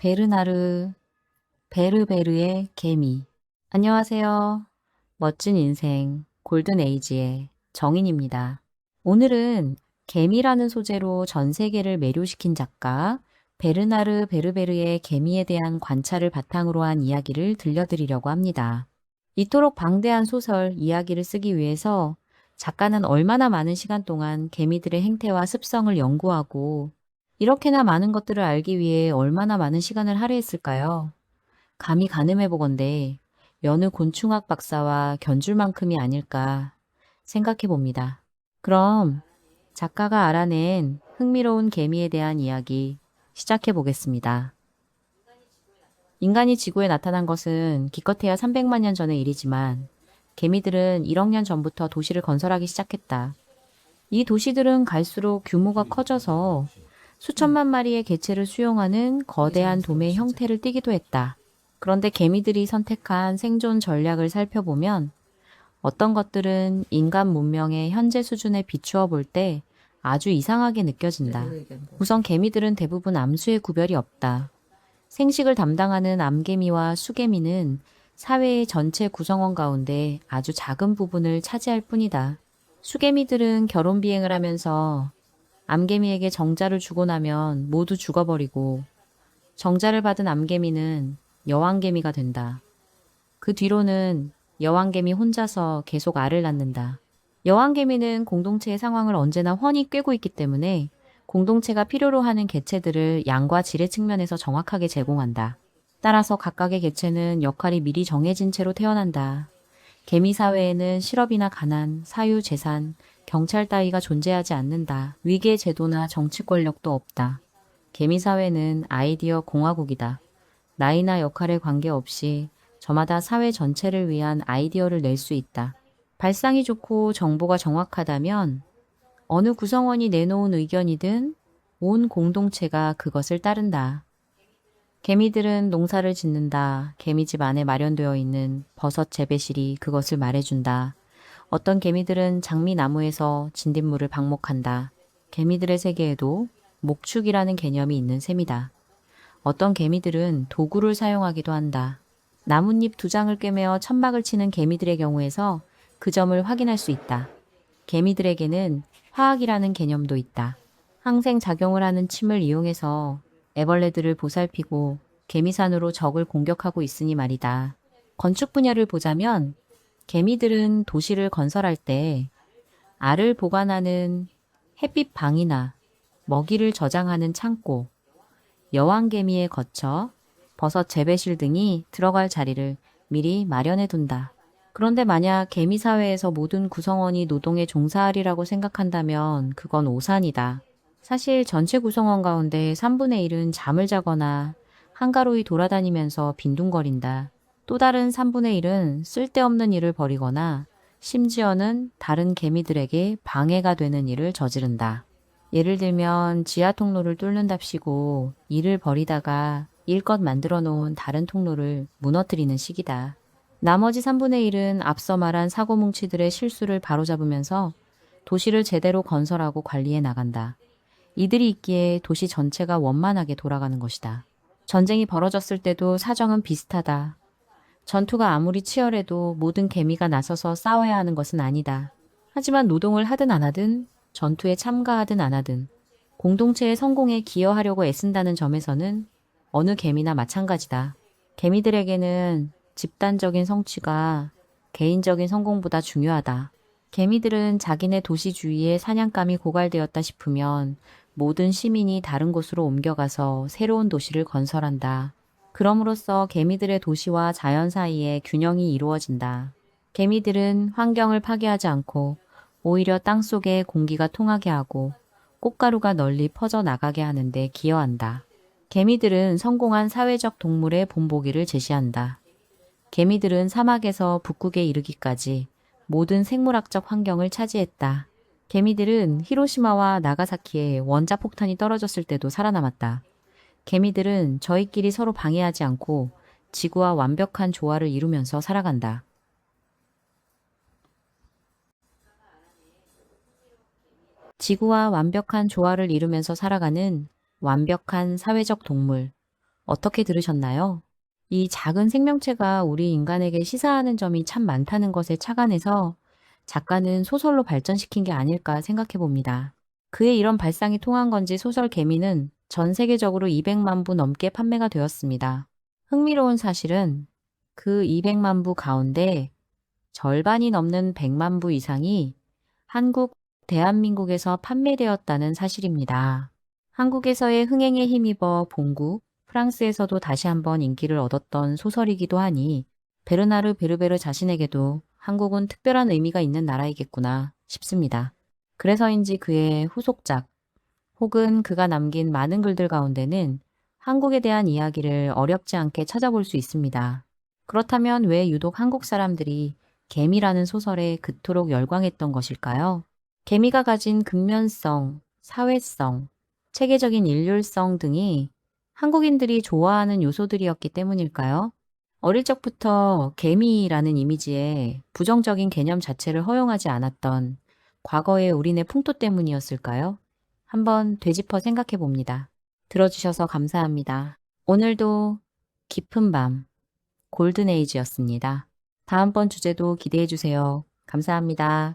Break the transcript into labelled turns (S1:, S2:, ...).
S1: 베르나르 베르베르의 개미. 안녕하세요. 멋진 인생 골든 에이지의 정인입니다. 오늘은 개미라는 소재로 전 세계를 매료시킨 작가 베르나르 베르베르의 개미에 대한 관찰을 바탕으로 한 이야기를 들려드리려고 합니다. 이토록 방대한 소설 이야기를 쓰기 위해서 작가는 얼마나 많은 시간 동안 개미들의 행태와 습성을 연구하고 이렇게나 많은 것들을 알기 위해 얼마나 많은 시간을 할애했을까요? 감히 가늠해 보건대 여느 곤충학 박사와 견줄 만큼이 아닐까 생각해 봅니다. 그럼 작가가 알아낸 흥미로운 개미에 대한 이야기 시작해 보겠습니다. 인간이 지구에 나타난 것은 기껏해야 300만 년 전의 일이지만 개미들은 1억 년 전부터 도시를 건설하기 시작했다. 이 도시들은 갈수록 규모가 커져서 수천만 마리의 개체를 수용하는 거대한 돔의 형태를 띠기도 했다. 그런데 개미들이 선택한 생존 전략을 살펴보면 어떤 것들은 인간 문명의 현재 수준에 비추어 볼 때 아주 이상하게 느껴진다. 우선 개미들은 대부분 암수의 구별이 없다. 생식을 담당하는 암개미와 수개미는 사회의 전체 구성원 가운데 아주 작은 부분을 차지할 뿐이다. 수개미들은 결혼 비행을 하면서 암개미에게 정자를 주고 나면 모두 죽어버리고 정자를 받은 암개미는 여왕개미가 된다. 그 뒤로는 여왕개미 혼자서 계속 알을 낳는다. 여왕개미는 공동체의 상황을 언제나 훤히 꿰고 있기 때문에 공동체가 필요로 하는 개체들을 양과 질의 측면에서 정확하게 제공한다. 따라서 각각의 개체는 역할이 미리 정해진 채로 태어난다. 개미 사회에는 실업이나 가난, 사유, 재산, 경찰 따위가 존재하지 않는다. 위계 제도나 정치 권력도 없다. 개미 사회는 아이디어 공화국이다. 나이나 역할에 관계없이 저마다 사회 전체를 위한 아이디어를 낼 수 있다. 발상이 좋고 정보가 정확하다면 어느 구성원이 내놓은 의견이든 온 공동체가 그것을 따른다. 개미들은 농사를 짓는다. 개미집 안에 마련되어 있는 버섯 재배실이 그것을 말해준다. 어떤 개미들은 장미나무에서 진딧물을 방목한다. 개미들의 세계에도 목축이라는 개념이 있는 셈이다. 어떤 개미들은 도구를 사용하기도 한다. 나뭇잎 2장을 꿰매어 천막을 치는 개미들의 경우에서 그 점을 확인할 수 있다. 개미들에게는 화학이라는 개념도 있다. 항생작용을 하는 침을 이용해서 애벌레들을 보살피고 개미산으로 적을 공격하고 있으니 말이다. 건축 분야를 보자면 개미들은 도시를 건설할 때 알을 보관하는 햇빛 방이나 먹이를 저장하는 창고, 여왕개미에 거쳐 버섯 재배실 등이 들어갈 자리를 미리 마련해 둔다. 그런데 만약 개미 사회에서 모든 구성원이 노동에 종사하리라고 생각한다면 그건 오산이다. 사실 전체 구성원 가운데 3분의 1은 잠을 자거나 한가로이 돌아다니면서 빈둥거린다. 또 다른 3분의 1은 쓸데없는 일을 벌이거나 심지어는 다른 개미들에게 방해가 되는 일을 저지른다. 예를 들면 지하 통로를 뚫는답시고 일을 벌이다가 일껏 만들어 놓은 다른 통로를 무너뜨리는 식이다. 나머지 3분의 1은 앞서 말한 사고뭉치들의 실수를 바로잡으면서 도시를 제대로 건설하고 관리해 나간다. 이들이 있기에 도시 전체가 원만하게 돌아가는 것이다. 전쟁이 벌어졌을 때도 사정은 비슷하다. 전투가 아무리 치열해도 모든 개미가 나서서 싸워야 하는 것은 아니다. 하지만 노동을 하든 안 하든 전투에 참가하든 안 하든 공동체의 성공에 기여하려고 애쓴다는 점에서는 어느 개미나 마찬가지다. 개미들에게는 집단적인 성취가 개인적인 성공보다 중요하다. 개미들은 자기네 도시 주위에 사냥감이 고갈되었다 싶으면 모든 시민이 다른 곳으로 옮겨가서 새로운 도시를 건설한다. 그럼으로써 개미들의 도시와 자연 사이에 균형이 이루어진다. 개미들은 환경을 파괴하지 않고 오히려 땅속에 공기가 통하게 하고 꽃가루가 널리 퍼져 나가게 하는데 기여한다. 개미들은 성공한 사회적 동물의 본보기를 제시한다. 개미들은 사막에서 북극에 이르기까지 모든 생물학적 환경을 차지했다. 개미들은 히로시마와 나가사키에 원자폭탄이 떨어졌을 때도 살아남았다. 개미들은 저희끼리 서로 방해하지 않고 지구와 완벽한 조화를 이루면서 살아간다. 지구와 완벽한 조화를 이루면서 살아가는 완벽한 사회적 동물. 어떻게 들으셨나요? 이 작은 생명체가 우리 인간에게 시사하는 점이 참 많다는 것에 착안해서 작가는 소설로 발전시킨 게 아닐까 생각해 봅니다. 그의 이런 발상이 통한 건지 소설 개미는 전 세계적으로 200만 부 넘게 판매가 되었습니다. 흥미로운 사실은 그 200만 부 가운데 절반이 넘는 100만 부 이상이 대한민국에서 판매되었다는 사실입니다. 한국에서의 흥행에 힘입어 본국, 프랑스에서도 다시 한번 인기를 얻었던 소설이기도 하니 베르나르 베르베르 자신에게도 한국은 특별한 의미가 있는 나라이겠구나 싶습니다. 그래서인지 그의 후속작 혹은 그가 남긴 많은 글들 가운데는 한국에 대한 이야기를 어렵지 않게 찾아볼 수 있습니다. 그렇다면 왜 유독 한국 사람들이 개미라는 소설에 그토록 열광했던 것일까요? 개미가 가진 극면성, 사회성, 체계적인 일률성 등이 한국인들이 좋아하는 요소들이었기 때문일까요? 어릴 적부터 개미라는 이미지에 부정적인 개념 자체를 허용하지 않았던 과거의 우리네 풍토 때문이었을까요? 한번 되짚어 생각해 봅니다. 들어주셔서 감사합니다. 오늘도 깊은 밤, 골든에이지였습니다. 다음번 주제도 기대해 주세요. 감사합니다.